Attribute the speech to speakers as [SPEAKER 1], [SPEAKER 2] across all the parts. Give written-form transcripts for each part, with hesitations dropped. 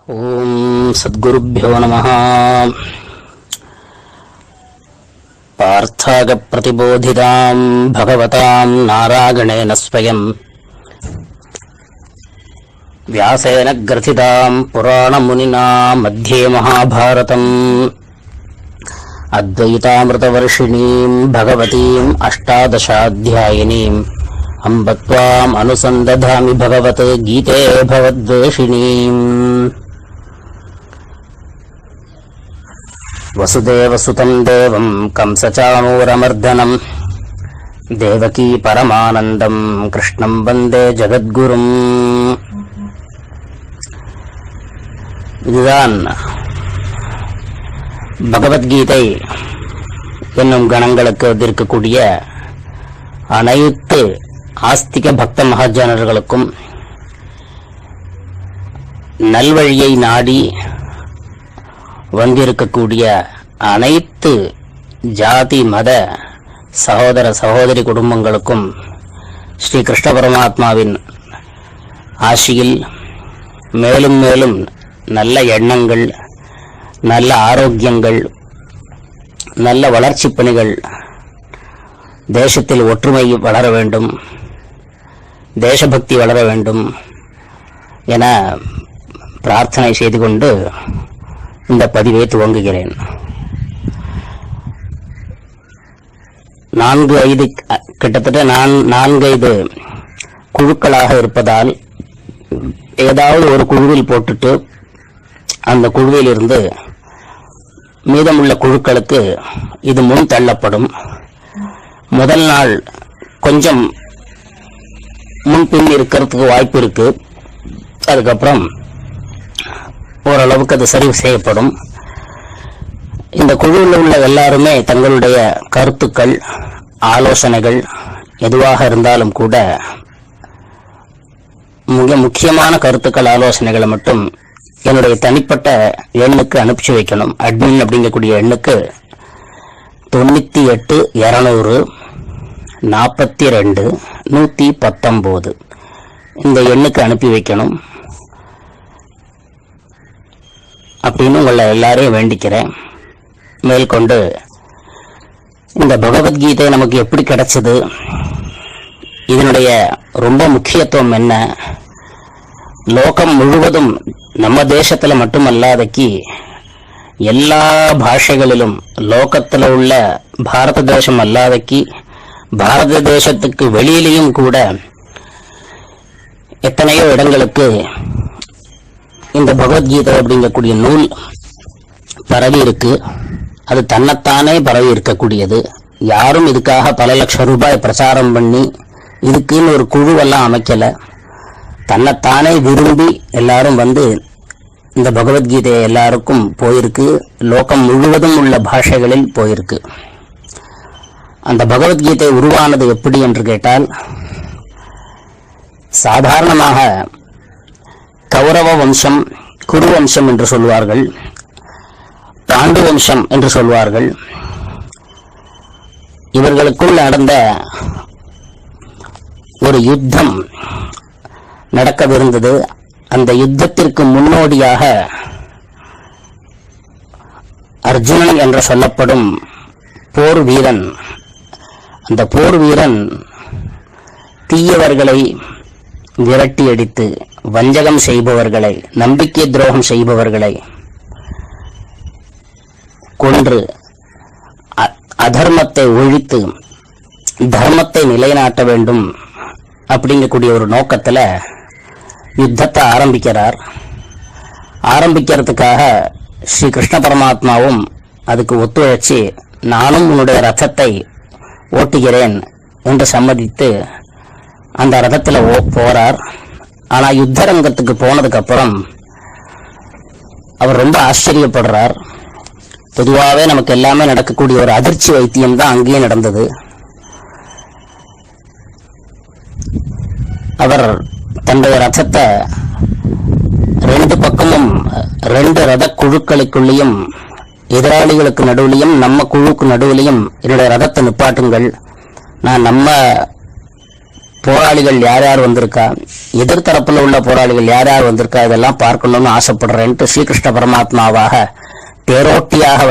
[SPEAKER 1] ஓம் சத்குருப்யோ நமः. பார்த்தாக பிரதிபோதிதாம் பகவதாம் நாராயணேன ஸ்வயம் வியாசேன கிரதிதாம் புராணமுனினா மத்தியே மகாபாரதம் அத்வைதாமிருதவர்ஷிணீம் பகவதீம் அஷ்டாதசாத்தியாயினீம் அம்பத்வாம் அனுசந்ததாமி பகவத் கீதே பவத்வேஷிணீம். வசுதேவசுதம் தேவம் கம்சசாணூரமர்தனம் தேவகீ பரமானந்தம் கிருஷ்ணம் வந்தே ஜகத்குரும். இதுதான் பகவத்கீதை என்னும் கணங்களுக்கு இருக்கக்கூடிய அனைத்து ஆஸ்திக பக்த மகாஜனர்களுக்கும் நல்வழியை நாடி வந்திருக்கக்கூடிய அனைத்து ஜாதி மத சகோதர சகோதரி குடும்பங்களுக்கும் ஸ்ரீ கிருஷ்ண பரமாத்மாவின் ஆசியில் மேலும் மேலும் நல்ல எண்ணங்கள், நல்ல ஆரோக்கியங்கள், நல்ல வளர்ச்சி பணிகள், தேசத்தில் ஒற்றுமை வளர வேண்டும், தேசபக்தி வளர வேண்டும் என பிரார்த்தனை செய்து கொண்டு இந்த பதிவை துவங்குகிறேன். 4-5 கிட்டத்தட்ட 4-5 குழுக்களாக இருப்பதால் ஏதாவது ஒரு குழுவில் போட்டுட்டு அந்த குழுவில் இருந்து மீதமுள்ள குழுக்களுக்கு இது முன் தள்ளப்படும். முதல் நாள் கொஞ்சம் முன்பின் இருக்கிறதுக்கு வாய்ப்பு இருக்கு. அதுக்கப்புறம் ஓரளவுக்கு அது சரி செய்யப்படும். இந்த குழுவில் உள்ள எல்லாருமே தங்களுடைய கருத்துக்கள், ஆலோசனைகள் எதுவாக இருந்தாலும் கூட மிக முக்கியமான கருத்துக்கள், ஆலோசனைகளை மட்டும் என்னுடைய தனிப்பட்ட எண்ணுக்கு அனுப்பிச்சு வைக்கணும். அட்மின் அப்படிங்கக்கூடிய எண்ணுக்கு 98 200 42 119 இந்த எண்ணுக்கு அனுப்பி வைக்கணும் அப்படின்னு உங்களை எல்லாரையும் வேண்டிக்கிறேன். மேற்கொண்டு இந்த பகவத்கீதை நமக்கு எப்படி கிடைச்சது, இதனுடைய ரொம்ப முக்கியத்துவம் என்ன, லோகம் முழுவதும் நம்ம தேசத்துல மட்டுமல்லாதக்கி எல்லா பாஷைகளிலும், லோகத்துல உள்ள பாரத தேசம் அல்லாதக்கி பாரத தேசத்துக்கு வெளியிலையும் கூட எத்தனையோ இடங்களுக்கு இந்த பகவத்கீதை அப்படிங்கக்கூடிய நூல் பரவி இருக்கு. அது தன்னைத்தானே பரவி இருக்கக்கூடியது. யாரும் இதுக்காக பல லட்சம் ரூபாய் பிரச்சாரம் பண்ணி இதுக்குன்னு ஒரு குழுவெல்லாம் அமைக்கல. தன்னைத்தானே விரும்பி எல்லாரும் வந்து இந்த பகவத்கீதை எல்லாருக்கும் போயிருக்கு. லோகம் முழுவதும் உள்ள பாஷைகளில் போயிருக்கு. அந்த பகவத்கீதை உருவானது எப்படி என்று கேட்டால், சாதாரணமாக கௌரவ வம்சம், குரு வம்சம் என்று சொல்வார்கள், பாண்டு வம்சம் என்று சொல்வார்கள். இவர்களுக்குள் நடந்த ஒரு யுத்தம் நடக்கவிருந்தது. அந்த யுத்தத்திற்கு முன்னோடியாக அர்ஜுனன் என்று சொல்லப்படும் போர் வீரன், அந்த போர் வீரன் தீயவர்களை விரட்டி அடித்து, வஞ்சகம் செய்பவர்களை, நம்பிக்கை துரோகம் செய்பவர்களை கொன்று அதர்மத்தை ஒழித்து தர்மத்தை நிலைநாட்ட வேண்டும் அப்படிங்கக்கூடிய ஒரு நோக்கத்துல யுத்தத்தை ஆரம்பிக்கிறார். ஆரம்பிக்கிறதுக்காக ஸ்ரீ கிருஷ்ண பரமாத்மாவும் அதுக்கு ஒத்துழைச்சு, நானும் உன்னுடைய ரதத்தை ஓட்டுகிறேன் என்று சம்மதித்து அந்த ரதத்துல போறார். ஆனா யுத்த ரங்கத்துக்கு போனதுக்கு அப்புறம் அவர் ரொம்ப ஆச்சரியப்படுறார். பொதுவாகவே நமக்கு எல்லாமே நடக்கக்கூடிய ஒரு அதிர்ச்சி வைத்தியம் தான் அங்கேயே நடந்தது. அவர் தன்னுடைய ரதத்தை 2 பக்கமும் 2 ரத குழுக்களுக்குள்ளேயும், எதிராளிகளுக்கு நடுவிலையும் நம்ம குழுக்கு நடுவிலையும் என்னுடைய ரதத்தை நிப்பாட்டுங்கள், நான் நம்ம போராளிகள் யார் யார் வந்திருக்கா, எதிர்த்தரப்புல உள்ள போராளிகள் யார் யார் வந்திருக்கா, இதெல்லாம் பார்க்கணும்னு ஆசைப்படுறேன்ட்டு ஸ்ரீகிருஷ்ண பரமாத்மாவாக தேரோட்டியாக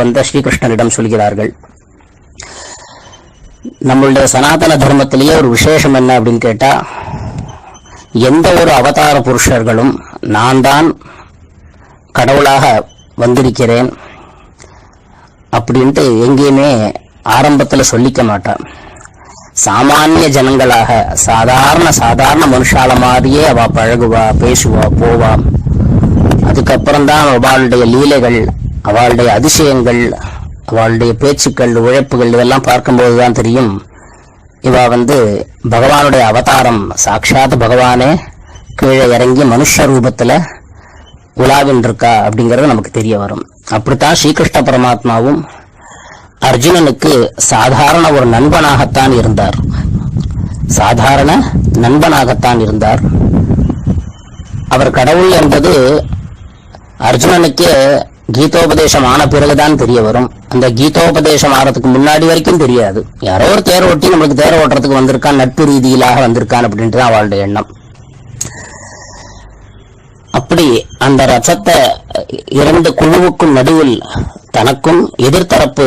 [SPEAKER 1] வந்த ஸ்ரீகிருஷ்ணனிடம் சொல்கிறார்கள். நம்மளுடைய சனாதன தர்மத்திலேயே ஒரு விசேஷம் என்ன அப்படின்னு கேட்டா, எந்த ஒரு அவதார புருஷர்களும் நான் தான் கடவுளாக வந்திருக்கிறேன் அப்படின்ட்டு எங்கேயுமே ஆரம்பத்தில் சொல்லிக்க மாட்டான். சாமானிய ஜனங்களாக சாதாரண மனுஷால மாதிரியே அவ பழகுவா, பேசுவா, போவா. அதுக்கப்புறம்தான் அவளுடைய லீலைகள், அவளுடைய அதிசயங்கள், அவளுடைய பேச்சுக்கள், உழைப்புகள் இதெல்லாம் பார்க்கும்போதுதான் தெரியும் இவ பகவானுடைய அவதாரம், சாட்சாத் பகவானே கீழே இறங்கி மனுஷ ரூபத்துல உலாவின் இருக்கா அப்படிங்கிறது நமக்கு தெரிய வரும். அப்படித்தான் ஸ்ரீகிருஷ்ண பரமாத்மாவும் அர்ஜுனனுக்கு சாதாரண ஒரு நண்பனாகத்தான் இருந்தார். அவர் கடவுள் என்பது அர்ஜுனனுக்கு கீதோபதேசம் ஆன பிறகுதான் தெரிய வரும். அந்த கீதோபதேசம் ஆறதுக்கு முன்னாடி வரைக்கும் தெரியாது. யாரோ ஒரு தேர் ஓட்டி நம்மளுக்கு தேர் ஓட்டுறதுக்கு வந்திருக்கான், நட்பு ரீதியிலாக வந்திருக்கான் அப்படின்ட்டு தான் அவளுடைய எண்ணம். அப்படி அந்த ரசத்தை இரண்டு குழுவுக்கும் நடுவில் தனக்கும் எதிர்த்தரப்பு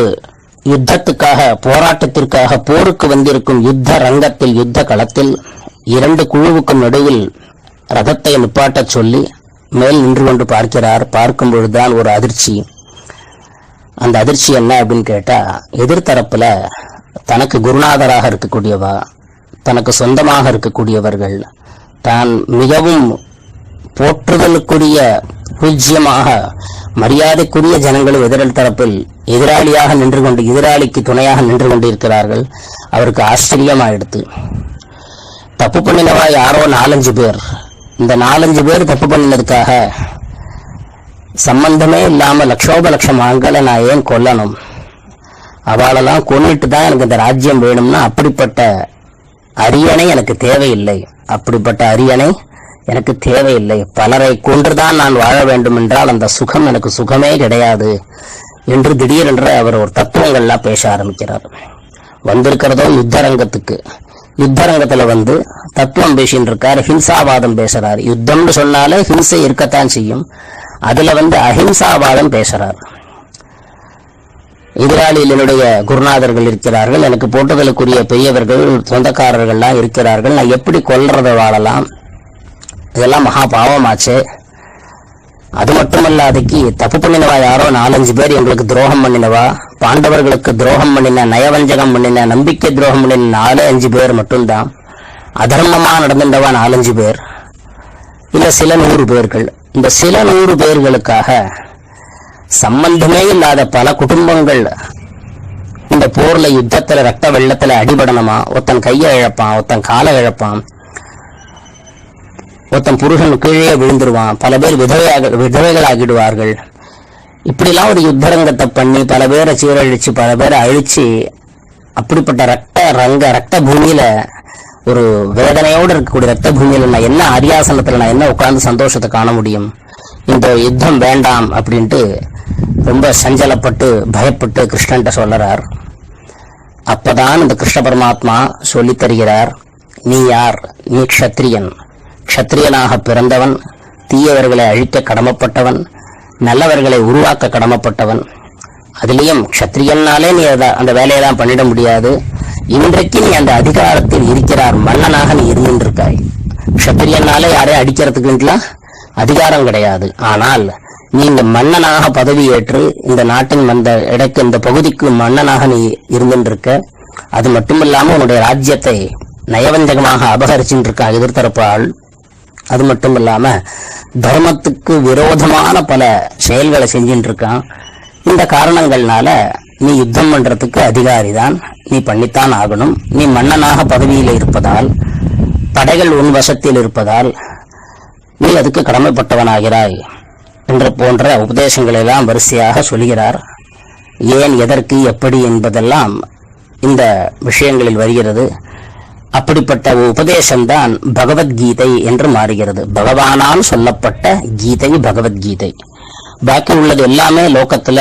[SPEAKER 1] யுத்தத்துக்காக, போராட்டத்திற்காக, போருக்கு வந்திருக்கும் யுத்த ரங்கத்தில், யுத்த களத்தில் இரண்டு குழுவுக்கும் நடுவில் ரதத்தை நிப்பாட்டச் சொல்லி மேல் நின்று கொண்டு பார்க்கிறார். பார்க்கும் பொழுதுதான் ஒரு அதிர்ச்சி. அந்த அதிர்ச்சி என்ன அப்படின்னு கேட்டா, எதிர்த்தரப்புல தனக்கு குருநாதராக இருக்கக்கூடியவா, தனக்கு சொந்தமாக இருக்கக்கூடியவர்கள், தான் மிகவும் போற்றுதலுக்குரிய பூஜ்யமாக மரியாதைக்குரிய ஜனங்களும் எதிர்த்தரப்பில் எதிராளியாக நின்று கொண்டு, எதிராளிக்கு துணையாக நின்று கொண்டிருக்கிறார்கள். அவருக்கு ஆச்சரியமாயிடுத்து. தப்பு பண்ணினவா யாரோ 4-5 பேர். இந்த 4-5 பேர் தப்பு பண்ணினதுக்காக சம்பந்தமே இல்லாம லட்சோபலட்சம் ஆண்களை நான் ஏன் கொல்லணும்? அவளெல்லாம் கொன்னிட்டு தான் எனக்கு இந்த ராஜ்யம் வேணும்னா அப்படிப்பட்ட அரியணை எனக்கு தேவையில்லை. எனக்கு தேவையில்லை. பலரை கொன்றுதான் நான் வாழ வேண்டும் என்றால் அந்த சுகம் எனக்கு சுகமே கிடையாது என்று திடீரென்று அவர் ஒரு தத்துவங்கள்லாம் பேச ஆரம்பிக்கிறார். வந்திருக்கிறதோ யுத்தரங்கத்துல தத்துவம் பேசின்னு இருக்காரு, ஹிம்சாவாதம் பேசுறாரு. யுத்தம்னு சொன்னாலே ஹிம்சை இருக்கத்தான் செய்யும். அதுல அஹிம்சாவாதம் பேசுறார். எதிராளியில் என்னுடைய குருநாதர்கள் இருக்கிறார்கள், எனக்கு போட்டுதலுக்குரிய பெரியவர்கள், சொந்தக்காரர்கள்லாம் இருக்கிறார்கள், நான் எப்படி கொல்றத வாழலாம்? இதெல்லாம் மகா பாவமாச்சு. அது மட்டுமல்ல, அதுக்கு தப்பு பண்ணினவா யாரோ 4-5 பேர் எங்களுக்கு துரோகம் பண்ணினவா, பாண்டவர்களுக்கு துரோகம் பண்ணின, நயவஞ்சகம் பண்ணின, நம்பிக்கை துரோகம் பண்ணின 4-5 பேர் மட்டும்தான். அதர்மமா நடந்துட்டவா 4-5 பேர், இல்ல சில 100 பேர்கள். இந்த சில 100 பேர்களுக்காக சம்பந்தமே இல்லாத பல குடும்பங்கள் இந்த போர்ல, யுத்தத்துல, ரத்த வெள்ளத்துல அடிபடணுமா? ஒருத்தன் கையை இழப்பான், ஒருத்தன் காலை இழப்பான், ஒருத்தன் புருஷன் கீழே விழுந்துருவான், பல பேர் விதவைகள் ஆகிடுவார்கள். இப்படிலாம் ஒரு யுத்தரங்கத்தை பண்ணி பல பேரை சீரழிச்சு, பல பேரை அழிச்சு, அப்படிப்பட்ட ரத்த பூமியில, ஒரு வேதனையோடு இருக்கக்கூடிய ரத்த பூமியில நான் என்ன அரியாசனத்துல நான் என்ன உட்கார்ந்து சந்தோஷத்தை காண முடியும்? இந்த யுத்தம் வேண்டாம் அப்படின்ட்டு ரொம்ப சஞ்சலப்பட்டு பயப்பட்டு கிருஷ்ணன்ட்ட சொல்லறார். அப்பதான் இந்த கிருஷ்ண பரமாத்மா சொல்லி தருகிறார், நீ யார்? நீ க்ஷத்ரியன். க்ஷத்ரியனாக பிறந்தவன், தீயவர்களை அழிக்க கடமைப்பட்டவன், நல்லவர்களை உருவாக்க கடமைப்பட்டவன். அதுலயும் க்ஷத்ரியனாலே நீ அந்த வேலையெல்லாம் பண்ணிட முடியாது. இன்றைக்கு நீ அந்த அதிகாரத்தில் இருக்கிறார், மன்னனாக நீ இருந்திருக்காய். க்ஷத்ரியனாலே யாரையும் அடிக்கிறதுக்குலாம் அதிகாரம் கிடையாது. ஆனால் நீ இந்த மன்னனாக பதவி ஏற்று இந்த நாட்டின் இந்த பகுதிக்கு மன்னனாக நீ இருந்திருக்க. அது மட்டுமில்லாம உன்னுடைய ராஜ்யத்தை நயவஞ்சகமாக அபகரிச்சுட்டு இருக்கா எதிர்த்தரப்பு ஆள். அது மட்டும் இல்லாம தர்மத்துக்கு விரோதமான பல செயல்களை செஞ்சுட்டு இருக்கான். இந்த காரணங்கள்னால நீ யுத்தம் பண்றதுக்கு அதிகாரிதான், நீ பண்ணித்தான் ஆகணும். நீ மன்னனாக பதவியில் இருப்பதால், படைகள் உன் வசத்தில் இருப்பதால் நீ அதுக்கு கடமைப்பட்டவனாகிறாய் என்ற போன்ற உபதேசங்களை எல்லாம் வரிசையாக சொல்கிறார். ஏன், எதற்கு, எப்படி என்பதெல்லாம் இந்த விஷயங்களில் வருகிறது. அப்படிப்பட்ட உபதேசம்தான் பகவத்கீதை என்று மாறுகிறது. பகவானால் சொல்லப்பட்ட கீதை பகவத்கீதை. பாக்கி உள்ளது எல்லாமே லோகத்துல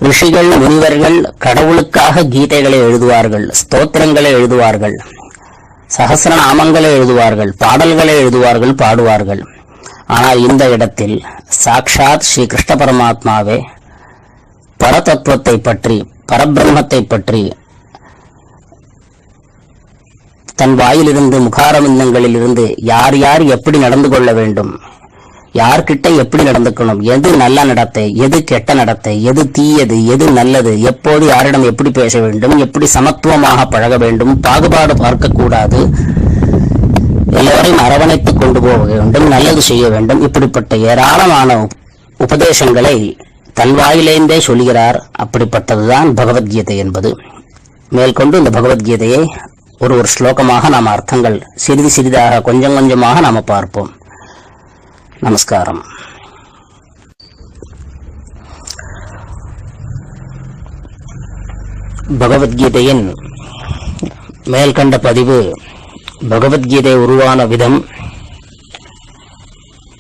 [SPEAKER 1] ரிஷிகள் முனிவர்கள் கடவுளுக்காக கீதைகளை எழுதுவார்கள், ஸ்தோத்திரங்களை எழுதுவார்கள், சகசிரநாமங்களை எழுதுவார்கள், பாடல்களை எழுதுவார்கள், பாடுவார்கள். ஆனால் இந்த இடத்தில் சாக்ஷாத் ஸ்ரீ கிருஷ்ண பரமாத்மாவே பரதத்துவத்தை பற்றி, பரபிரம்மத்தை பற்றி தன் வாயிலிருந்து, முகாரவிந்தங்களில் இருந்து யார் யார் எப்படி நடந்து கொள்ள வேண்டும், யார்கிட்ட எப்படி நடந்துக்கணும், எது நல்ல நடத்தை, எது கெட்ட நடத்தை, எது தீயது, எது நல்லது, எப்போது யாரிடம் எப்படி பேச வேண்டும், எப்படி சமத்துவமாக பழக வேண்டும், பாகுபாடு பார்க்கக்கூடாது, எல்லோரையும் அரவணைத்துக் கொண்டு போக வேண்டும், நல்லது செய்ய வேண்டும், இப்படிப்பட்ட ஏராளமான உபதேசங்களை தன் வாயிலேந்தே சொல்கிறார். அப்படிப்பட்டதுதான் பகவத்கீதை என்பது. மேற்கொண்டு இந்த பகவத்கீதையை ஒரு ஸ்லோகமாக நாம் அர்த்தங்கள் சிறிது சிறிதாக கொஞ்சம் கொஞ்சமாக நாம் பார்ப்போம். நமஸ்காரம். பகவத்கீதையின் மேல்கண்ட பதிவு பகவத்கீதை உருவான விதம்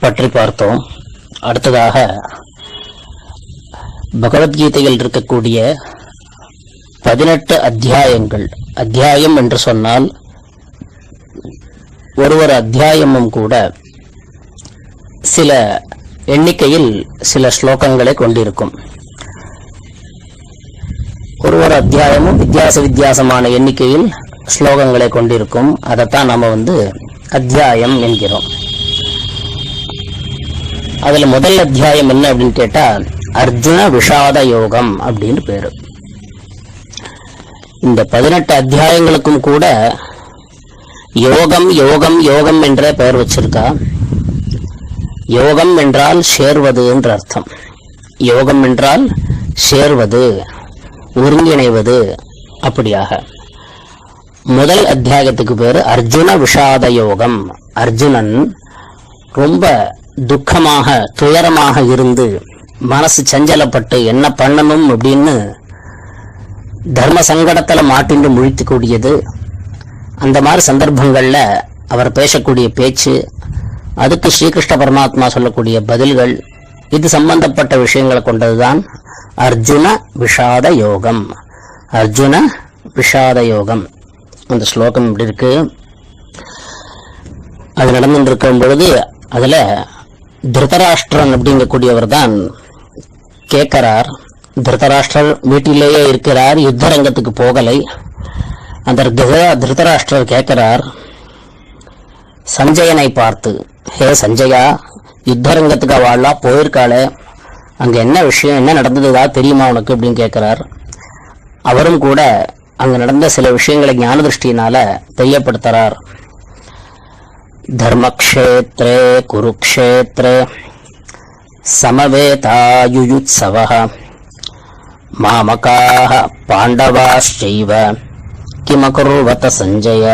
[SPEAKER 1] பற்றி பார்த்தோம். அடுத்ததாக பகவத்கீதையில் இருக்கக்கூடிய 18 அத்தியாயங்கள். அத்தியாயம் என்று சொன்னால் ஒரு அத்தியாயமும் கூட சில எண்ணிக்கையில் சில ஸ்லோகங்களை கொண்டிருக்கும். ஒரு அத்தியாயமும் வித்தியாசமான எண்ணிக்கையில் ஸ்லோகங்களை கொண்டிருக்கும். அதைத்தான் நாம அத்தியாயம் என்கிறோம். அதுல முதல் அத்தியாயம் என்ன அப்படின்னு கேட்டா அர்ஜுன விஷாத யோகம் அப்படின்னு பேரு. இந்த 18 அத்தியாயங்களுக்கும் கூட யோகம் யோகம் யோகம் என்ற பெயர் வச்சிருக்கா. யோகம் என்றால் சேர்வது என்ற அர்த்தம். யோகம் என்றால் சேர்வது, ஒருங்கிணைவது. அப்படியாக முதல் அத்தியாயத்துக்கு பேரு அர்ஜுன விஷாத யோகம். அர்ஜுனன் ரொம்ப துக்கமாக, துயரமாக இருந்து மனசு சஞ்சலப்பட்டு என்ன பண்ணணும் அப்படின்னு தர்ம சங்கடத்துல மாட்டின்று முழித்துக்கூடியது. அந்த மாதிரி சந்தர்ப்பங்கள்ல அவர் பேசக்கூடிய பேச்சு, அதுக்கு ஸ்ரீகிருஷ்ண பரமாத்மா சொல்லக்கூடிய பதில்கள், இது சம்பந்தப்பட்ட விஷயங்களை கொண்டதுதான் அர்ஜுன விஷாத யோகம். அர்ஜுன விஷாத யோகம். அந்த ஸ்லோகம் இப்படி இருக்கு. அது நடந்துட்டு இருக்கும் பொழுது அதுல திருதராஷ்டிரன் அப்படிங்கக்கூடியவர் தான் கேட்கிறார். திருதராஷ்டிரர் வீட்டிலேயே இருக்கிறார், யுத்த ரங்கத்துக்கு போகலை. அந்த திருதராஷ்டிரர் கேட்கிறார் சஞ்சயனை பார்த்து, ஹே சஞ்சயா, யுத்த ரங்கத்துக்கு அவள்லாம் போயிருக்காளே, அங்க என்ன விஷயம், என்ன நடந்ததுதா தெரியுமா உனக்கு அப்படின்னு கேட்கிறார். அவரும் கூட அங்க நடந்த சில விஷயங்களை ஞான திருஷ்டியினால தெரியப்படுத்துறார். தர்மக்ஷேத்ரே குருக்ஷேத்ரே சமவேதாயுயுத்சவஹ மாமகாஹ பாண்டவாஸ்சைவ கிமகுர்வத சஞ்சய.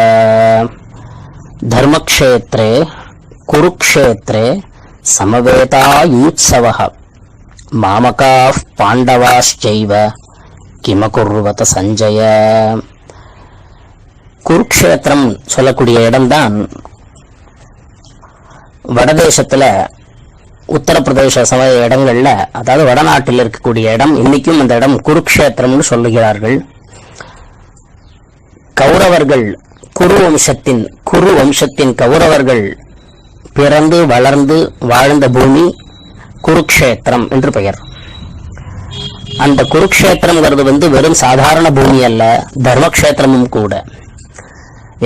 [SPEAKER 1] தர்மக்ஷேத்ரே குருக்ஷேத்ரே சமவேதாயுயுத்சவஹ மாமகாஹ பாண்டவாஸ்சைவ கிமகுர்வத சஞ்சய. குருக்ஷேத்திரம் சொல்லக்கூடிய இடம்தான் வடதேசத்துல உத்தரப்பிரதேச இடங்கள்ல, அதாவது வடநாட்டில் இருக்கக்கூடிய இடம். இன்னைக்கும் அந்த இடம் குருக்ஷேத்திரம்னு சொல்லுகிறார்கள். கௌரவர்கள், குரு வம்சத்தின் கௌரவர்கள் பிறந்து வளர்ந்து வாழ்ந்த பூமி குருக்ஷேத்திரம் என்று பெயர். அந்த குருக்ஷேத்திரம்ங்கிறது வெறும் சாதாரண பூமி அல்ல, தர்மக்ஷேத்திரமும் கூட.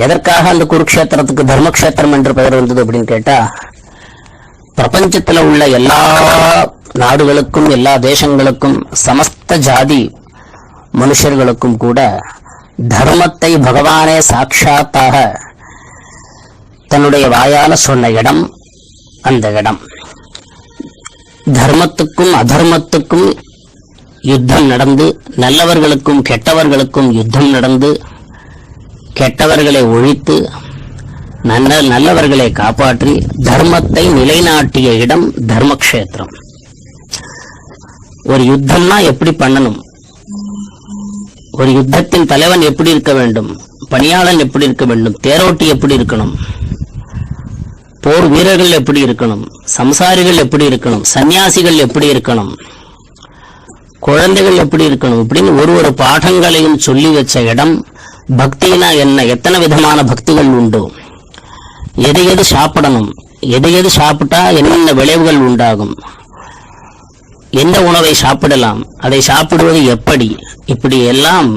[SPEAKER 1] எதற்காக அந்த குருக்ஷேத்திரத்துக்கு தர்மக்ஷேத்திரம் என்று பெயர் வந்தது அப்படின்னு கேட்டா, பிரபஞ்சத்தில் உள்ள எல்லா நாடுகளுக்கும், எல்லா தேசங்களுக்கும், சமஸ்த ஜாதி மனுஷர்களுக்கும் கூட தர்மத்தை பகவானே சாட்சாத்தாக தன்னுடைய வாயால சொன்ன இடம் அந்த இடம். தர்மத்துக்கும் அதர்மத்துக்கும் யுத்தம் நடந்து, நல்லவர்களுக்கும் கெட்டவர்களுக்கும் யுத்தம் நடந்து, கெட்டவர்களை ஒழித்து நல்லவர்களை காப்பாற்றி தர்மத்தை நிலைநாட்டிய இடம் தர்மக்ஷேத்திரம். ஒரு யுத்தம்னா எப்படி பண்ணணும், ஒரு யுத்தத்தின் தலைவன் எப்படி இருக்க வேண்டும், பணியாளன் எப்படி இருக்க வேண்டும், தேரோட்டி எப்படி இருக்கணும், போர் வீரர்கள் எப்படி இருக்கணும், சம்சாரிகள் எப்படி இருக்கணும், சன்னியாசிகள் எப்படி இருக்கணும், குழந்தைகள் எப்படி இருக்கணும் இப்படின்னு ஒரு பாடங்களையும் சொல்லி வச்ச இடம். பக்தினா என்ன, எத்தனை விதமான பக்திகள் உண்டு, எதை எது சாப்பிடணும், எது சாப்பிட்டா என்னென்ன விளைவுகள் உண்டாகும், எந்த உணவை சாப்பிடலாம், அதை சாப்பிடுவது எப்படி, இப்படி எல்லாம்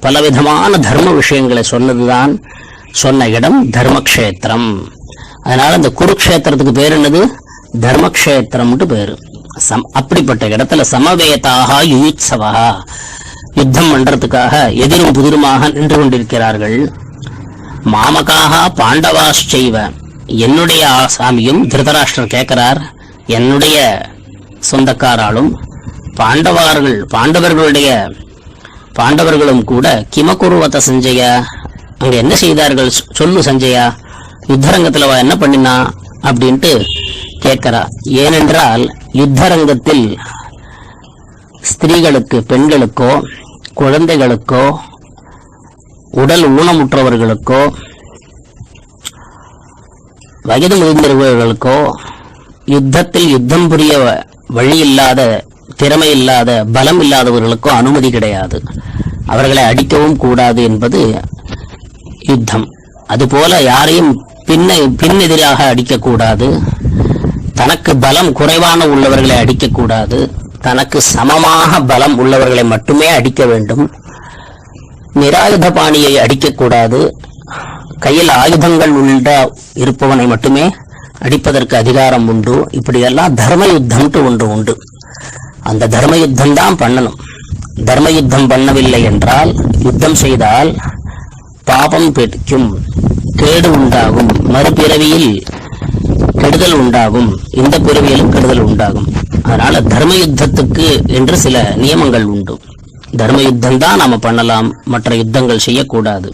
[SPEAKER 1] பலவிதமான தர்ம விஷயங்களை சொன்ன இடம் தர்மக்ஷேத்திரம். அதனால இந்த குருக்ஷேத்திரத்துக்கு பேர் என்னது, தர்மக்ஷேத்திரம்னு பேரு. அப்படிப்பட்ட இடத்துல சமவேதாக யுயுத்சவா, யுத்தம் பண்றதுக்காக எதிரும் புதிருமாக நின்று கொண்டிருக்கிறார்கள். மாமகாக பாண்டவாశ్చைவ, என்னுடைய ஆசாமியும் திருதராஷ்டிரர் கேட்கிறார், என்னுடைய சொந்தக்காராலும் பாண்டவர்களும் கூட கிமகுருவத சஞ்சய, அங்க என்ன செய்தார்கள் சொல்லு சஞ்சயா, யுத்தரங்கத்துல என்ன பண்ணினா அப்படின்ட்டு கேட்கிறா. ஏனென்றால் யுத்தரங்கத்தில் ஸ்திரீகளுக்கு, பெண்களுக்கோ, குழந்தைகளுக்கோ, உடல் ஊனமுற்றவர்களுக்கோ, வயது முதிர்ந்தவர்களுக்கோ யுத்தத்தில் யுத்தம் புரிய வழி இல்லாத, திறமை இல்லாத, பலம் இல்லாதவர்களுக்கோ அனுமதி கிடையாது. அவர்களை அடிக்கவும் கூடாது என்பது யுத்தம். அதுபோல யாரையும் பின்னெதிராக அடிக்கக்கூடாது, தனக்கு பலம் குறைவான உள்ளவர்களை அடிக்கக்கூடாது, தனக்கு சமமாக பலம் உள்ளவர்களை மட்டுமே அடிக்க வேண்டும். நிராயுத பாணியை அடிக்கக்கூடாது, கையில் ஆயுதங்கள் இருப்பவனை மட்டுமே அடிப்பதற்கு அதிகாரம் உண்டு. இப்படியெல்லாம் தர்ம யுத்தம்ட்டு ஒன்று உண்டு. அந்த தர்ம யுத்தம் தான் பண்ணணும். தர்ம யுத்தம் பண்ணவில்லை என்றால், யுத்தம் செய்தால் பாபம் பிடிக்கும், கேடு உண்டாகும், மறுபிறவியில் கெடுதல் உண்டாகும், இந்த பிறவியிலும் கெடுதல் உண்டாகும். அதனால தர்ம யுத்தத்துக்கு என்று சில நியமங்கள் உண்டு. தர்ம யுத்தம் தான் நாம பண்ணலாம், மற்ற யுத்தங்கள் செய்யக்கூடாது.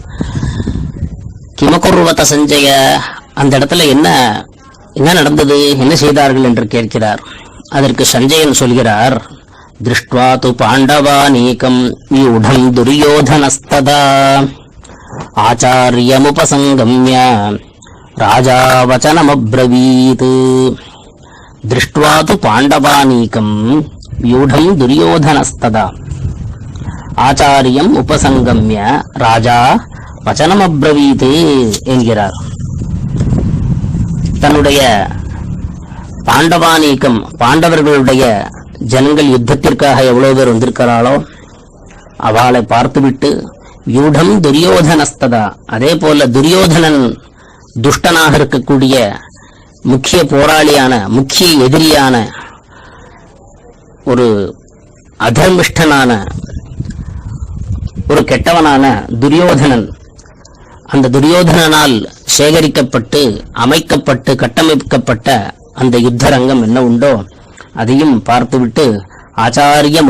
[SPEAKER 1] கிமகுர்வத சஞ்சய, அந்த இடத்துல என்ன நடந்தது, என்ன செய்தார்கள் என்று கேட்கிறார். அதற்கு சஞ்சயன் சொல்கிறார், திருஷ்ட்வா து பாண்டவானீகம் யூடம் துரியோதனஸ்ததா ஆச்சாரியமுபசங்கம்ய ராஜா வசனமப்ரவீத். திருஷ்ட்வா து பாண்டவானீகம் யூடம் துரியோதனஸ்ததா ஆச்சாரியம் உபசங்கம்ய ராஜா வசனமப்ரவீத் என்கிறார். தன்னுடைய பாண்டவானீக்கம், பாண்டவர்களுடைய ஜனங்கள் யுத்தத்திற்காக எவ்வளவு பேர் வந்திருக்கிறாளோ அவளை பார்த்துவிட்டு, யூடம் துரியோதனஸ்ததா, அதே போல துரியோதனன் துஷ்டனாக இருக்கக்கூடிய முக்கிய போராளியான, முக்கிய எதிரியான, ஒரு அதர்மிஷ்டனான, ஒரு கெட்டவனான துரியோதனன், அந்த துரியோதனனால் சேகரிக்கப்பட்டு அமைக்கப்பட்டு கட்டமைக்கப்பட்ட அந்த யுத்தரங்கம் என்ன உண்டோ அதையும் பார்த்துவிட்டு, ஆச்சாரியம்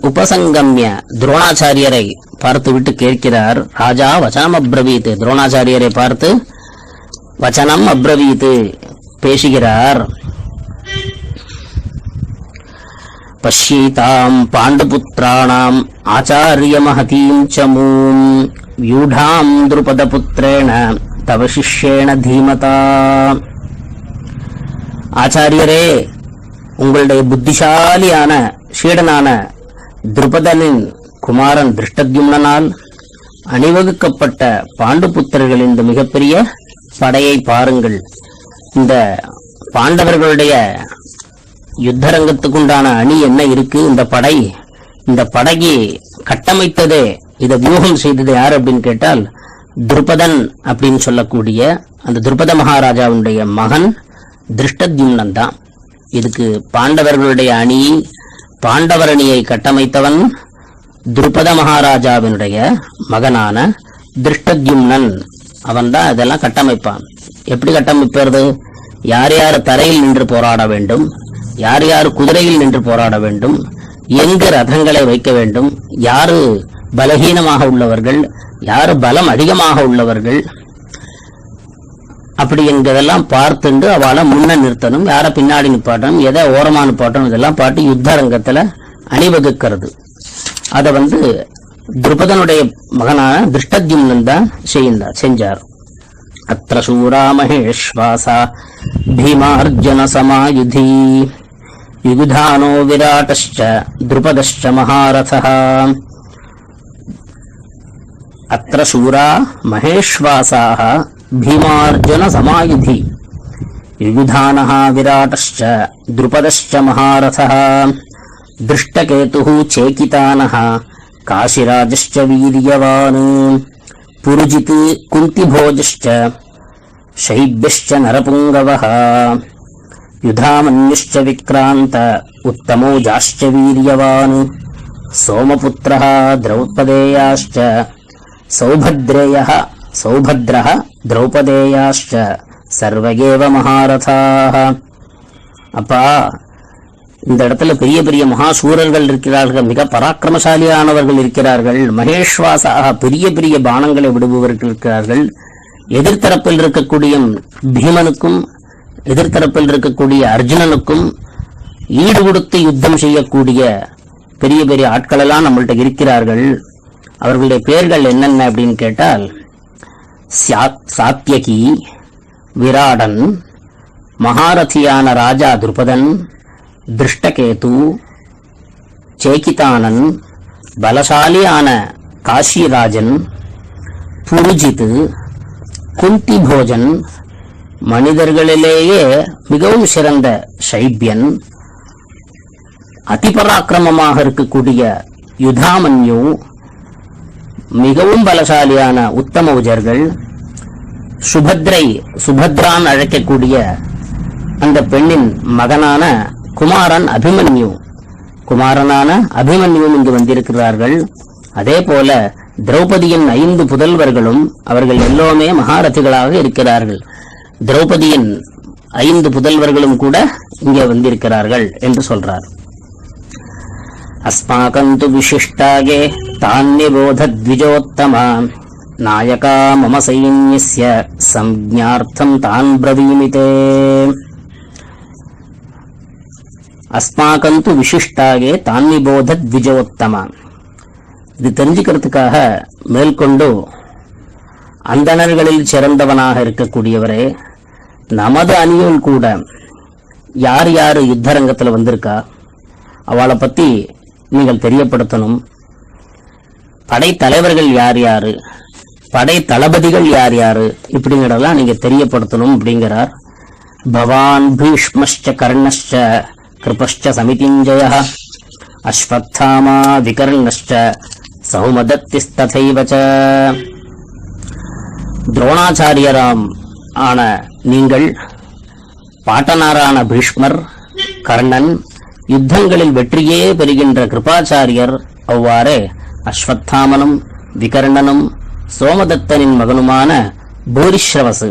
[SPEAKER 1] உபசங்கம்ய துரோணாச்சாரியரை பார்த்துவிட்டு கேட்கிறார். ராஜா வசனம் அப்ரவீத், துரோணாச்சாரியரை பார்த்து வச்சனம் அப்ரவீத் பேசுகிறார். பஷ்யீதாம் பாண்டுபுத்ராணாம் ஆச்சாரியமஹதீம் சமூம் வ்யூடாம் த்ருபதபுத்ரேண தவ சிஷ்யேண தீமதா. ஆச்சாரியரே, உங்களுடைய புத்திசாலியான சீடனான துருபதனின் குமாரன் திருஷ்டத்யும்னனால் அணிவகுக்கப்பட்ட பாண்டுபுத்திரர்களின் இந்த மிகப்பெரிய படையை பாருங்கள். இந்த பாண்டவர்களுடைய யுத்தரங்கத்துக்குண்டான அணி என்ன இருக்கு, இந்த படையை கட்டமைத்ததே, இதை வியூகம் செய்தது யார் அப்படின்னு கேட்டால் துருபதன் அப்படின்னு சொல்லக்கூடிய அந்த துருபத மகாராஜாவுடைய மகன் திருஷ்டத்யும்னன் தான். இதுக்கு பாண்டவர்களுடைய அணி, பாண்டவர் அணியை கட்டமைத்தவன் துருபத மகாராஜாவினுடைய மகனான திருஷ்டத்யும்னன். அவன் தான் இதெல்லாம் கட்டமைப்பான். எப்படி கட்டமைப்பது, யார் யார் தரையில் நின்று போராட வேண்டும், யார் யார் குதிரையில் நின்று போராட வேண்டும், எங்கு ரதங்களை வைக்க வேண்டும், யாரு பலகீனமாக உள்ளவர்கள், யாரு பலம் அதிகமாக உள்ளவர்கள், அப்படி என்கிறதெல்லாம் பார்த்துண்டு அவளை முன்ன நிறுத்தணும், யார பின்னாடி நிப்பாட்டணும், எதை ஓரமா நிப்பாட்டணும், இதெல்லாம் பாட்டு யுத்தரங்கத்துல அணிவகுக்கிறது. அதை துருபதனுடைய மகனான திருஷ்டத்யும்னன் தான் செஞ்சார். அத்ர சூரா மகேஸ்வாசா பீமார்ஜுன சமாயுதி யுகுதானோ விராட்டஸ்ச த்ருபதஸ்ச மகாரதः அத்ர சூரா மகேஷ்வாசாः பீமார்ஜுன சமாயுதி யுகுதானः விராட்டஸ்ச த்ருபதஸ்ச மகாரதः திருஷ்டகேதுः சேகிதானः காசிராஜஸ்ச வீரியவான் புருஜித் குந்திபோஜஸ்ச शैब्यश्च नरपुङ्गवः युधामन्युश्च विक्रान्त उत्तमोजाश्च वीर्यवान् सोमपुत्रः द्रौपदेयाश्च सौभद्रः द्रौपदेयाश्च सर्व एव महारथाः. அப்பா, இந்த இடத்துல பெரிய பெரிய மகாசூரர்கள் இருக்கிறார்கள், மிக பராக்கிரமசாலியானவர்கள் இருக்கிறார்கள், மகேஷ்வாசாக பெரிய பெரிய பானங்களை விடுபவர்கள் இருக்கிறார்கள். எதிர்த்தரப்பில் இருக்கக்கூடிய பீமனுக்கும் எதிர்த்தரப்பில் இருக்கக்கூடிய அர்ஜுனனுக்கும் ஈடு கொடுத்து யுத்தம் செய்யக்கூடிய பெரிய பெரிய ஆட்கள் எல்லாம் நம்மள்ட்ட இருக்கிறார்கள். அவர்களுடைய பெயர்கள் என்னென்ன அப்படின்னு கேட்டால், சாத்யகி, விராடன், மகாரதியான ராஜா துருபதன், திருஷ்டகேது, சேகிதானன், பலசாலியான காஷிராஜன், புருஜித், குந்தி போஜன், மனிதர்களிலேயே மிகவும் சிறந்த ஷைபியன், அதிபராக்கிரமமாக இருக்கக்கூடிய யுதாமன்யு, மிகவும் பலசாலியான உத்தமவுஜர்கள், சுபத்ரான் அழைக்கக்கூடிய அந்த பெண்ணின் மகனான குமாரனான அபிமன்யுவும் இங்கு வந்திருக்கிறார்கள். அதே போல திரௌபதியின் 5 புதல்வர்களும் அவர்கள் எல்லோருமே மகாரதிகளாக இருக்கிறார்கள். திரௌபதியின் 5 புதல்வர்களும் கூட இங்கே வந்திருக்கிறார்கள் என்று சொல்றார். அஸ்மாகந்து விசிஷ்டாகே தான்யபோத த்விஜோத்தமா நாயகா மம சைன்யஸ்ய சம்ஞார்த்தம் தான் பிரவீமிதே. அஸ்மாகந்து விசிஷ்டாகே தான்யபோத த்விஜோத்தமா, இது தெரிஞ்சுக்கிறதுக்காக மேற்கொண்டு அந்தணர்களில் சிறந்தவனாக இருக்கக்கூடியவரே, நமது அணியில் கூட யார் யாரு யுத்தரங்கத்தில் வந்திருக்கா அவளை பத்தி நீங்கள் தெரியப்படுத்தணும். படை தலைவர்கள் யார் யாரு, படை தளபதிகள் யார் யாரு, இப்படிங்கிறதெல்லாம் நீங்க தெரியப்படுத்தணும் அப்படிங்கிறார். பவான் பீஷ்மஸ்ச கர்ணஸ்ச கிருபஸ்ச சமிதிஞ்சய அஸ்வத்தாமா விகர்ணஸ்ச சௌமதத்திஸ்ததைவ ச. துரோணாச்சாரியராம் ஆன நீங்கள், பாட்டனாரான பீஷ்மர், கர்ணன், யுத்தங்களில் வெற்றியே பெறுகின்ற கிருபாச்சாரியர், அவ்வாறே அஸ்வத்தாமனும் விகர்ணனும் சோமதத்தனின் மகனுமான பூரிஸ்ரவசு,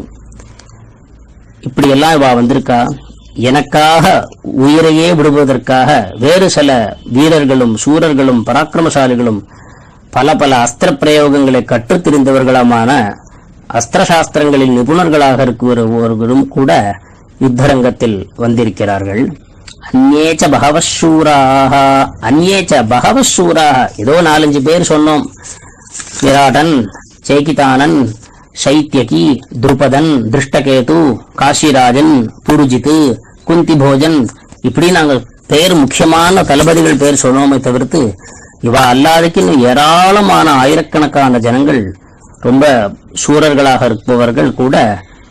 [SPEAKER 1] இப்படியெல்லாம் இவா வந்திருக்கா. எனக்காக உயிரையே விடுவதற்காக வேறு சில வீரர்களும் சூரர்களும் பராக்கிரமசாலிகளும் பல பல அஸ்திர பிரயோகங்களை கற்றுத் தெரிந்தவர்களுமான அஸ்திரசாஸ்திரங்களில் நிபுணர்களாக இருக்கிறவர்களும் கூட யுத்தரங்கத்தில் வந்திருக்கிறார்கள். அந்நேச்ச பகவசூராக, அந்நேச்ச பகவசூராக, ஏதோ 4-5 பேர் சொன்னோம். விராடன், சேகிதானன், சைத்யகி, துருபதன், திருஷ்டகேது, காஷிராஜன், புருஜித், குந்திபோஜன், இப்படி நாங்கள் பேர் முக்கியமான தளபதிகள் பேர் சொன்னோமே தவிர்த்து இவா அல்லாதுக்கு இன்னும் ஏராளமான ஆயிரக்கணக்கான ஜனங்கள், ரொம்ப சூரர்களாக இருப்பவர்கள் கூட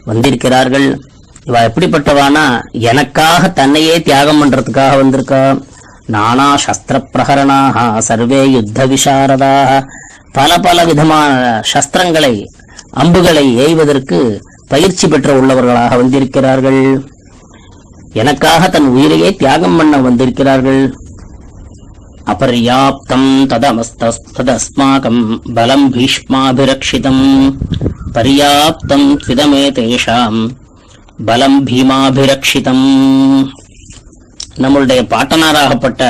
[SPEAKER 1] வந்திருக்கிறார்கள். இவா எப்படிப்பட்டவானா, எனக்காக தன்னையே தியாகம் பண்றதுக்காக வந்திருக்கா. நானா சஸ்திர பிரகரணாக சர்வே யுத்த விசாரதாக, பல பல விதமான சஸ்திரங்களை அம்புகளை எய்வதற்கு பயிற்சி பெற்ற உள்ளவர்களாக வந்திருக்கிறார்கள். எனக்காக தன் உயிரையே தியாகம் பண்ண வந்திருக்கிறார்கள். அபர்யாப்தம் ததஸ்மாகம் பலம் பீஷ்மாபிரக்ஷிதம் பர்யாப்தம் த்விதமே தேஷாம் பலம் பீமாபிரக்ஷிதம். நம்மளுடைய பாட்டனாராகப்பட்ட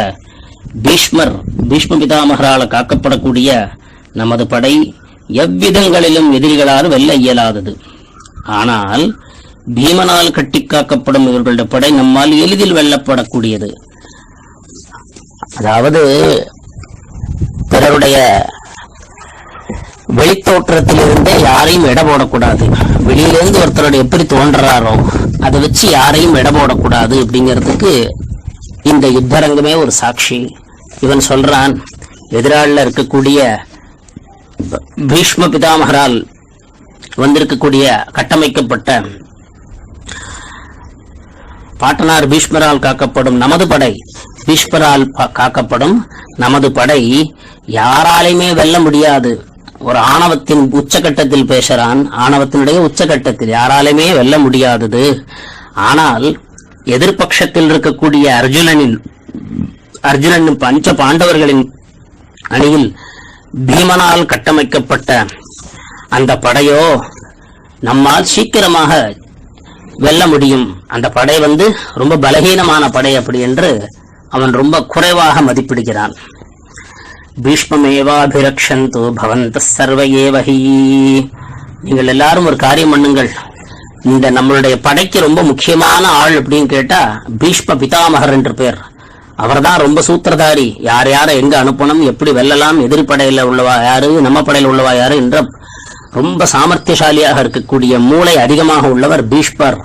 [SPEAKER 1] பீஷ்ம பிதாமகரால் காக்கப்படக்கூடிய நமது படை எவ்விதங்களிலும் எதிரிகளால் வெல்ல இயலாதது. ஆனால் பீமனால் கட்டி காக்கப்படும் இவர்களுடைய படை நம்மால் எளிதில் வெல்லப்படக்கூடியது. அதாவது பிறருடைய வெளித்தோற்றத்திலிருந்தே யாரையும் எடை போடக்கூடாது. வெளியிலிருந்து ஒருத்தரோட எப்படி தோன்றாரோ அதை வச்சு யாரையும் எடை போடக்கூடாது அப்படிங்கிறதுக்கு இந்த யுத்தரங்கமே ஒரு சாட்சி. இவன் சொல்றான், எதிராளில் இருக்கக்கூடிய பீஷ்ம பிதாமகரால் வந்திருக்கக்கூடிய கட்டமைக்கப்பட்ட பாட்டனார் பீஷ்மரால் காக்கப்படும் நமது படை, பீஷ்மரால் காக்கப்படும் நமது படை யாராலையுமே வெல்ல முடியாது. ஒரு ஆணவத்தின் உச்சகட்டத்தில் பேசுறான். ஆணவத்தினுடைய உச்சகட்டத்தில் யாராலுமே வெல்ல முடியாதது. ஆனால் எதிர்பட்சத்தில் இருக்கக்கூடிய அர்ஜுனன் பஞ்ச பாண்டவர்களின் அணியில் பீமனால் கட்டமைக்கப்பட்ட அந்த படையோ நம்மால் சீக்கிரமாக வெல்ல முடியும். அந்த படை ரொம்ப பலகீனமான படை அப்படி என்று அவன் ரொம்ப குறைவாக மதிப்பிடுகிறான். பீஷ்மமேவாபிரக்ஷந்து பவந்த சர்வ ஏவஹி. நீங்கள் எல்லாரும் ஒரு காரியம் பண்ணுங்கள். இந்த நம்மளுடைய படைக்கு ரொம்ப முக்கியமான ஆள் அப்படின்னு கேட்டா பீஷ்ம பிதாமகர் என்று பேர். அவர்தான் ரொம்ப சூத்திரதாரி. யார் யாரை எங்க அனுப்பணும், எப்படி வெல்லலாம், எதிரி படையில உள்ளவா யாரு, நம்ம படையில உள்ளவா யாரு என்ற ரொம்ப சாமர்த்தியசாலியாக இருக்கக்கூடிய மூளை அதிகமாக உள்ளவர் பீஷ்மர்.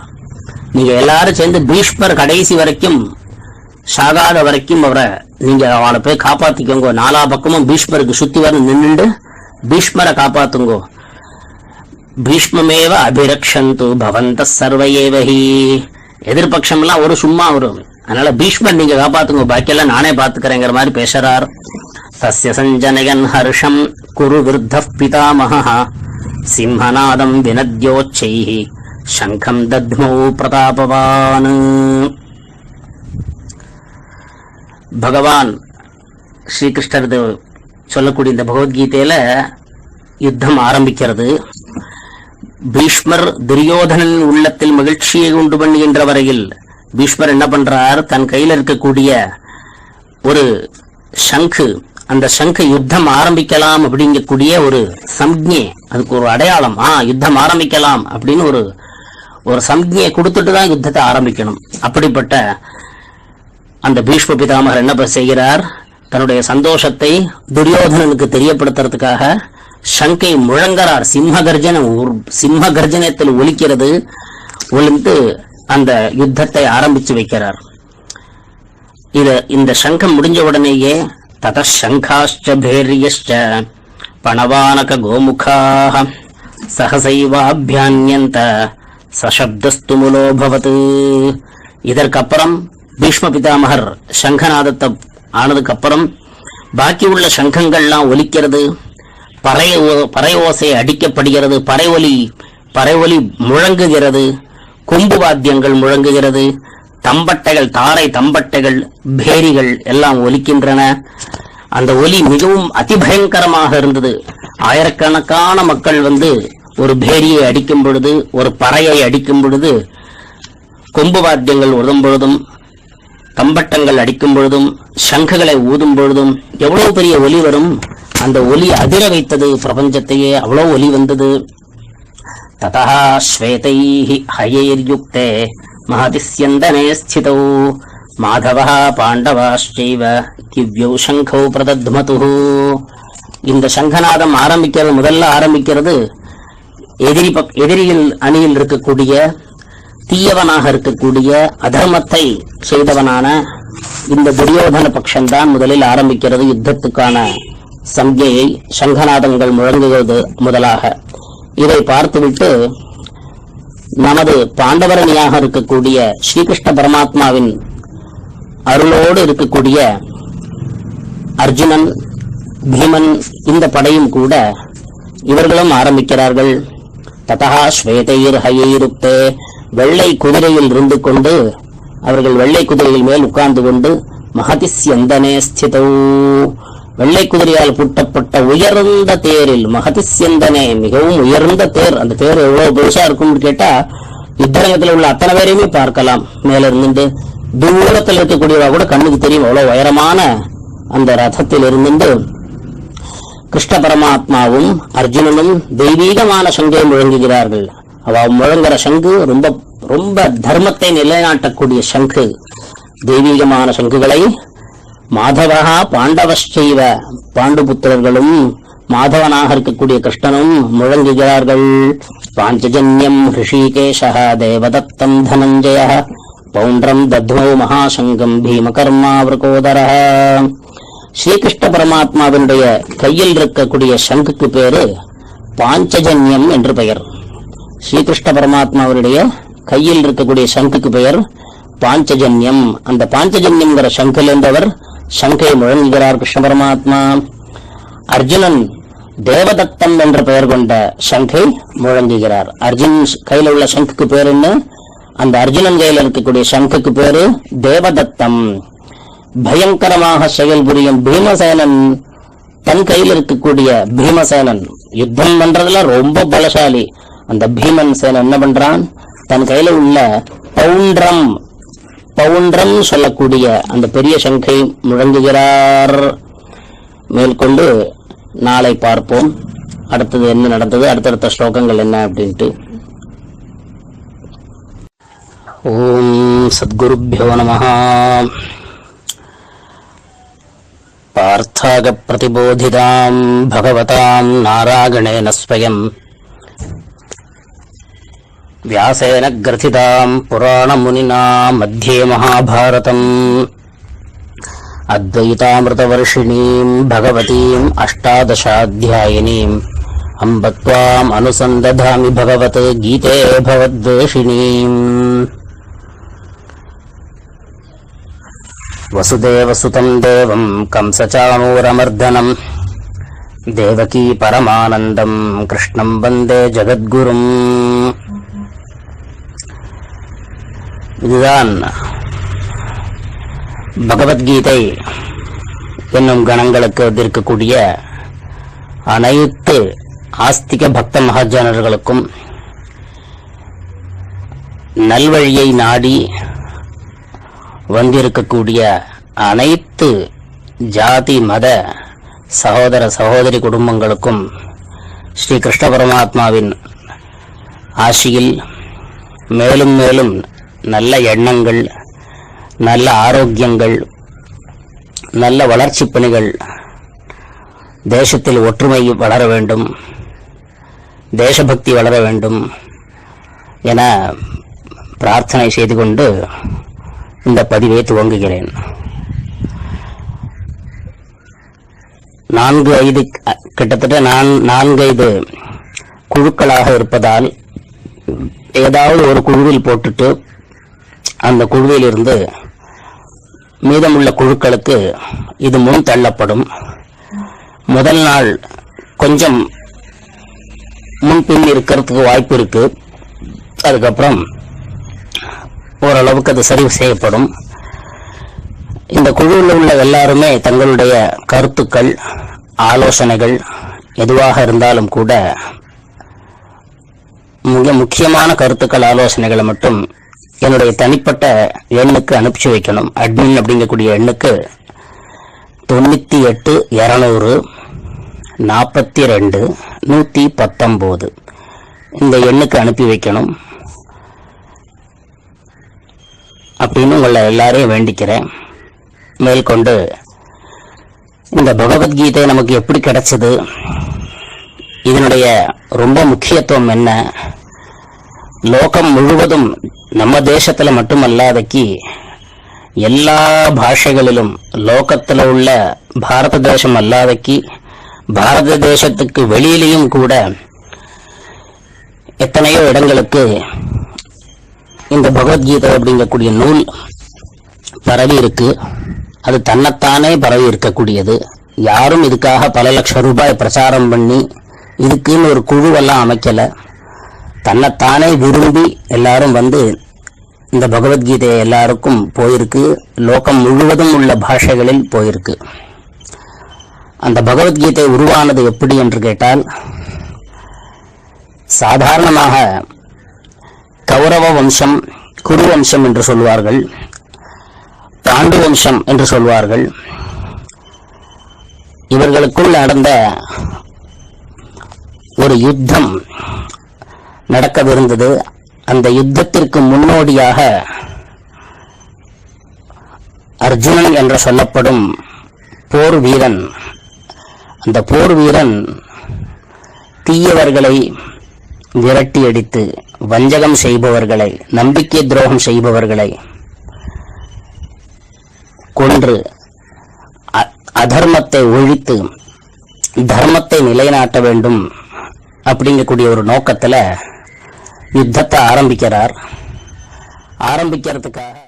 [SPEAKER 1] நீங்க எல்லாரும் சேர்ந்து பீஷ்மர் கடைசி வரைக்கும் சாகாத வரைக்கும் அவரை நீங்க அவளை போய் காப்பாத்திக்கோங்க. நாலா பக்கமும் பீஷ்மருக்கு சுத்தி வர நின்று பீஷ்மரை காப்பாத்துங்கோ. பீஷ்மமேவ அபிரக்ஷந்து பவந்த சர்வ ஏவஹி. எதிர்பட்சம் எல்லாம் ஒரு சும்மா வரும். அதனால பீஷ்மர் நீங்க காப்பாத்துங்க, பாக்கியெல்லாம் நானே பாத்துக்கிறேங்கிற மாதிரி பேசுறார். தஸ்ய சஞ்சனயன் ஹர்ஷம் குரு விருத்த பிதாமஹ சிம்ஹநாதம் வினத்யோச்சைஹி சங்கம் தத்மௌ பிரதாபவான். பகவான் ஸ்ரீகிருஷ்ணர் சொல்லக்கூடிய இந்த பகவத்கீதையில யுத்தம் ஆரம்பிக்கிறது. பீஷ்மர் துரியோதனன் உள்ளத்தில் மகிழ்ச்சியை உண்டு பண்ணுகின்ற வரையில் பீஷ்மர் என்ன பண்றார், தன் கையில் இருக்கக்கூடிய ஒரு சங்கு, அந்த சங்கு யுத்தம் ஆரம்பிக்கலாம் அப்படிங்கக்கூடிய ஒரு சம்ஞை, அதுக்கு ஒரு அடையாளம், யுத்தம் ஆரம்பிக்கலாம் அப்படின்னு ஒரு சம்ஞையை கொடுத்துட்டு தான் யுத்தத்தை ஆரம்பிக்கணும். அப்படிப்பட்ட அந்த பீஷ்ம பிதாமகர் என்ன செய்கிறார், தன்னுடைய சந்தோஷத்தை துரியோதனனுக்கு தெரியப்படுத்துறதுக்காக சங்கை முழங்கறார். சிம்ம கர்ஜனத்தில் ஒலிக்கிறது. ஒலிந்து அந்த யுத்தத்தை ஆரம்பிச்சு வைக்கிறார். இந்த சங்கம் முடிஞ்ச உடனேயே தத சங்காஷ்ச பேரியஷ்ச பணவானக கோமுகாஹ சஹசைவாபியான்யந்த சசப்தஸ்து முலோபவத். இதற்கப்புறம் பீஷ்ம பிதாமகர் சங்கநாதத்தை ஆனதுக்கு அப்புறம் பாக்கி உள்ள சங்கங்கள்லாம் ஒலிக்கிறது. பறை ஓசை அடிக்கப்படுகிறது. பறைவொலி முழங்குகிறது. கொம்பு வாத்தியங்கள் முழங்குகிறது. தம்பட்டைகள், தாரை தம்பட்டைகள், பேரிகள் எல்லாம் ஒலிக்கின்றன. அந்த ஒலி மிகவும் அதிபயங்கரமாக இருந்தது. ஆயிரக்கணக்கான மக்கள் ஒரு பேரியை அடிக்கும் பொழுது, ஒரு பறையை அடிக்கும் பொழுது, கொம்பு வாத்தியங்கள் உதவும் பொழுதும், தம்பட்டங்கள் அடிக்கும் பொழுதும், சங்குகளை ஊதும் பொழுதும் எவ்வளவு பெரிய ஒலி வரும். அந்த ஒலி அதிர வைத்தது பிரபஞ்சத்தையே. அவ்வளவு ஒலி வந்தது. ததா ஸ்வேதைஹி ஹயைர்யுக்தே மஹதிஸ்யந்தனே ஸ்திதௌ மாதவஹ பாண்டவாஸ்சைவ திவ்யௌ சங்கௌ பிரதத்மதுஹு. இந்த சங்கநாதம் முதல்ல ஆரம்பிக்கிறது எதிரியில் அணியில் இருக்கக்கூடிய, தீயவனாக இருக்கக்கூடிய, அதர்மத்தை செய்தவனான இந்த துரியோதன பட்சம்தான் முதலில் ஆரம்பிக்கிறது யுத்தத்துக்கான சம்ஞையை. சங்கநாதங்கள் முழங்குவது முதலாக. இதை பார்த்துவிட்டு நமது பாண்டவரணியாக இருக்கக்கூடிய ஸ்ரீகிருஷ்ண பரமாத்மாவின் அருளோடு இருக்கக்கூடிய அர்ஜுனன், பீமன், இந்த படையும் கூட இவர்களும் ஆரம்பிக்கிறார்கள். ததா ஸ்வேதைர் ஹயைருக்தே, வெள்ளை குதிரையில் இருந்து கொண்டு, அவர்கள் வெள்ளை குதிரையில் மேல் உட்கார்ந்து கொண்டு, மகதிஸ்யந்தனே ஸ்திதௌ, வெள்ளை குதிரையால் பூட்டப்பட்ட உயர்ந்த தேரில், மகதிஸ்யந்தனே மிகவும் உயர்ந்த தேர். அந்த தேர் எவ்வளவு பெருசா இருக்கும்னு கேட்டா யுத்தரங்கத்தில் உள்ள அத்தனை பேரையுமே பார்க்கலாம். மேல இருந்து தூரத்தில் இருக்கக்கூடியவா கூட கண்ணுக்கு தெரியும். அவ்வளவு உயரமான அந்த ரதத்தில் இருந்து கிருஷ்ண பரமாத்மாவும் அர்ஜுனனும் தெய்வீகமான சங்கை முழங்குகிறார்கள். அவ முழங்குற சங்கு ரொம்ப ரொம்ப தர்மத்தை நிலைநாட்டக்கூடிய சங்கு. தெய்வீகமான சங்குகளை மாதவகா பாண்டவஸ்சைவ, பாண்டுபுத்திரர்களும் மாதவனாக இருக்கக்கூடிய கிருஷ்ணனும் முழங்குகிறார்கள். பாஞ்சஜன்யம் ஹிருஷிகேஷ தேவதத்தம் தனஞ்சய பௌண்ட்ரம் தத்மோ மகாசங்கம் பீமகர்மாவிருகோதரஹ. ஸ்ரீகிருஷ்ண பரமாத்மாவினுடைய கையில் இருக்கக்கூடிய சங்குக்கு பேரு பாஞ்சஜன்யம் என்று பெயர். ஸ்ரீகிருஷ்ண பரமாத்மாவுடைய கையில் இருக்கக்கூடிய சங்குக்கு பெயர் பாஞ்சஜன்யம். அந்த பாஞ்சஜன்யம்ங்கிற சங்கிலிருந்து அவர் சங்கை முழங்குகிறார் கிருஷ்ண பரமாத்மா. அர்ஜுனன் தேவதத்தம் என்ற பெயர் கொண்ட சங்கை முழங்குகிறார். அர்ஜுன் கையில் உள்ள சங்குக்கு பேர் என்ன? அந்த அர்ஜுனன் கையில் இருக்கக்கூடிய சங்குக்கு பேரு தேவதத்தம். பயங்கரமாக செயல் புரியும் பீமசேனன், தன் கையில் இருக்கக்கூடிய பீமசேனன் யுத்தம் பண்றதுல ரொம்ப பலசாலி. அந்த பீமன் சேனன் என்ன பண்றான்? தன் கையில உள்ள பவுண்ட்ரம் சொல்லக்கூடிய அந்த பெரிய சங்கை முழங்குகிறார். மேற்கொண்டு நாளை பார்ப்போம் அடுத்தது என்ன நடந்தது, அடுத்தடுத்த ஸ்லோகங்கள் என்ன அப்படின்ட்டு. ஓம் சத்குருப்யோ நமஹ. பார்த்தாக பிரதிபோதிதாம் பகவதாம் நாராயணேன ஸ்வயம் व्यासेन ग्रथिताम् पुराणमुनिना मध्ये महाभारतम् अद्वैतामृतवर्षिणीम् भगवतीम् अष्टादशाध्यायिनीम् अम्ब त्वाम् अनुसन्दधामि भगवत् गीते भवद्वेषिणीम्. वसुदेवसुतम् देवम् कंसचाणूरमर्दनम् देवकी परमानन्दम् कृष्णम् वन्दे जगद्गुरुम्. இதுதான் பகவத்கீதை என்னும் கணங்களுக்கு இருக்கக்கூடிய அனைத்து ஆஸ்திக பக்த மகாஜனர்களுக்கும் நல்வழியை நாடி வந்திருக்கக்கூடிய அனைத்து ஜாதி மத சகோதர சகோதரி குடும்பங்களுக்கும் ஸ்ரீ கிருஷ்ண பரமாத்மாவின் ஆசியில் மேலும் மேலும் நல்ல எண்ணங்கள், நல்ல ஆரோக்கியங்கள், நல்ல வளர்ச்சி பணிகள், தேசத்தில் ஒற்றுமை வளர வேண்டும், தேசபக்தி வளர வேண்டும் என பிரார்த்தனை செய்து கொண்டு இந்த பதிவை துவங்குகிறேன். 4-5 கிட்டத்தட்ட 4-5 குழுக்களாக இருப்பதால் ஏதாவது ஒரு குழுவில் போட்டுட்டு அந்த குழுவில் இருந்து மீதமுள்ள குழுக்களுக்கு இது முன் தள்ளப்படும். முதல் நாள் கொஞ்சம் முன்பின் இருக்கிறதுக்கு வாய்ப்பு இருக்கு. அதுக்கப்புறம் ஓரளவுக்கு அது சரி செய்யப்படும். இந்த குழுவில் உள்ள எல்லாருமே தங்களுடைய கருத்துக்கள், ஆலோசனைகள் எதுவாக இருந்தாலும் கூட மிக முக்கியமான கருத்துக்கள், ஆலோசனைகளை மட்டும் என்னுடைய தனிப்பட்ட எண்ணுக்கு அனுப்பிச்சு வைக்கணும். அட்மின் அப்படிங்கக்கூடிய எண்ணுக்கு 98 200 42 119 இந்த எண்ணுக்கு அனுப்பி வைக்கணும் அப்படின்னு உங்களை எல்லாரையும் வேண்டிக்கிறேன். மேற்கொண்டு இந்த பகவத்கீதை நமக்கு எப்படி கிடைச்சது, இதனுடைய ரொம்ப முக்கியத்துவம் என்ன, லோகம் முழுவதும் நம்ம தேசத்துல மட்டுமல்லாதக்கி எல்லா பாஷைகளிலும், லோகத்துல உள்ள பாரத தேசம் அல்லாதக்கி பாரத தேசத்துக்கு வெளியிலையும் கூட எத்தனையோ இடங்களுக்கு இந்த பகவத்கீதை அப்படிங்கக்கூடிய நூல் பரவி இருக்கு. அது தன்னைத்தானே பரவி இருக்கக்கூடியது. யாரும் இதுக்காக பல லட்சம் ரூபாய் பிரச்சாரம் பண்ணி இதுக்குன்னு ஒரு குழுவெல்லாம் அமைக்கல. தன்னைத்தானே விரும்பி எல்லாரும் வந்து இந்த பகவத்கீதை எல்லாருக்கும் போயிருக்கு. லோகம் முழுவதும் உள்ள பாஷைகளில் போயிருக்கு. அந்த பகவத்கீதை உருவானது எப்படி என்று கேட்டால், சாதாரணமாக கௌரவ வம்சம், குரு வம்சம் என்று சொல்வார்கள், பாண்டு வம்சம் என்று சொல்வார்கள். இவர்களுக்குள் நடந்த ஒரு யுத்தம் நடக்கவிருந்தது. அந்த யுத்தத்திற்கு முன்னோடியாக அர்ஜுனன் என்று சொல்லப்படும் போர் வீரன், அந்த போர் வீரன் தீயவர்களை விரட்டி அடித்து, வஞ்சகம் செய்பவர்களை, நம்பிக்கை துரோகம் செய்பவர்களை கொன்று அதர்மத்தை ஒழித்து தர்மத்தை நிலைநாட்ட வேண்டும் அப்படிங்கக்கூடிய ஒரு நோக்கத்துல யுத்தத்தை ஆரம்பிக்கிறதுக்காக